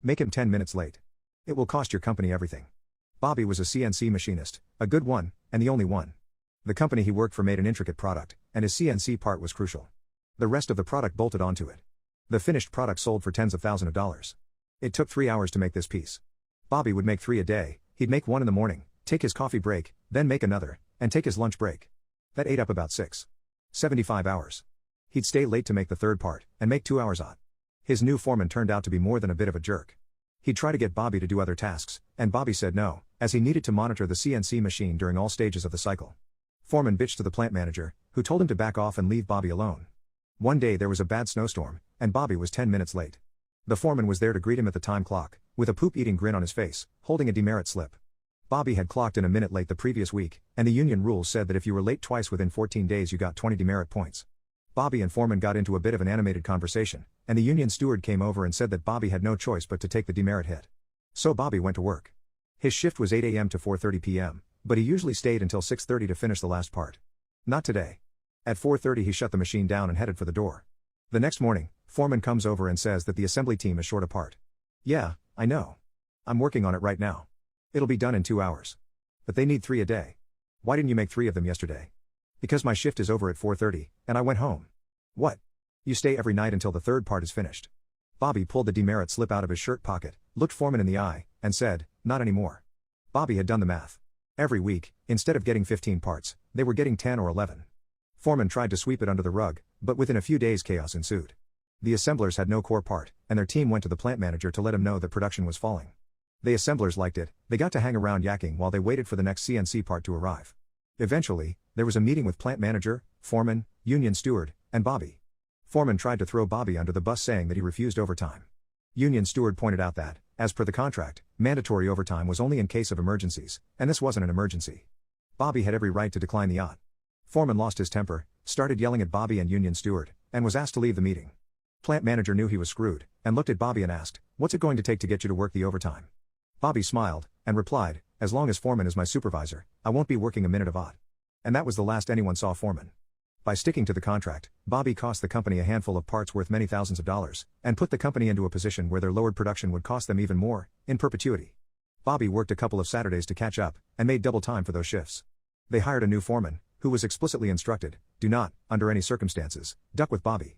Make him 10 minutes late. It will cost your company everything. Bobby was a CNC machinist, a good one, and the only one. The company he worked for made an intricate product, and his CNC part was crucial. The rest of the product bolted onto it. The finished product sold for tens of thousands of dollars. It took 3 hours to make this piece. Bobby would make 3 a day. He'd make one in the morning, take his coffee break, then make another, and take his lunch break. That ate up about 75 hours. He'd stay late to make the third part, and make 2 hours odd. His new foreman turned out to be more than a bit of a jerk. He'd try to get Bobby to do other tasks, and Bobby said no, as he needed to monitor the CNC machine during all stages of the cycle. Foreman bitched to the plant manager, who told him to back off and leave Bobby alone. One day there was a bad snowstorm, and Bobby was 10 minutes late. The foreman was there to greet him at the time clock, with a poop-eating grin on his face, holding a demerit slip. Bobby had clocked in a minute late the previous week, and the union rules said that if you were late twice within 14 days you got 20 demerit points. Bobby and foreman got into a bit of an animated conversation, and the union steward came over and said that Bobby had no choice but to take the demerit hit. So Bobby went to work. His shift was 8 a.m. to 4:30 p.m., but he usually stayed until 6:30 to finish the last part. Not today. At 4:30 he shut the machine down and headed for the door. The next morning, foreman comes over and says that the assembly team is short a part. Yeah, I know. I'm working on it right now. It'll be done in 2 hours. But they need 3 a day. Why didn't you make 3 of them yesterday? Because my shift is over at 4:30, and I went home. What? You stay every night until the third part is finished. Bobby pulled the demerit slip out of his shirt pocket, looked foreman in the eye, and said, not anymore. Bobby had done the math. Every week, instead of getting 15 parts, they were getting 10 or 11. Foreman tried to sweep it under the rug, but within a few days chaos ensued. The assemblers had no core part, and their team went to the plant manager to let him know that production was falling. The assemblers liked it. They got to hang around yakking while they waited for the next CNC part to arrive. Eventually, there was a meeting with plant manager, foreman, union steward, and Bobby. Foreman tried to throw Bobby under the bus saying that he refused overtime. Union steward pointed out that, as per the contract, mandatory overtime was only in case of emergencies, and this wasn't an emergency. Bobby had every right to decline the yacht. Foreman lost his temper, started yelling at Bobby and union steward, and was asked to leave the meeting. Plant manager knew he was screwed, and looked at Bobby and asked, what's it going to take to get you to work the overtime? Bobby smiled, and replied, as long as foreman is my supervisor, I won't be working a minute of odd. And that was the last anyone saw foreman. By sticking to the contract, Bobby cost the company a handful of parts worth many thousands of dollars, and put the company into a position where their lowered production would cost them even more, in perpetuity. Bobby worked a couple of Saturdays to catch up, and made double time for those shifts. They hired a new foreman, who was explicitly instructed, do not, under any circumstances, duck with Bobby.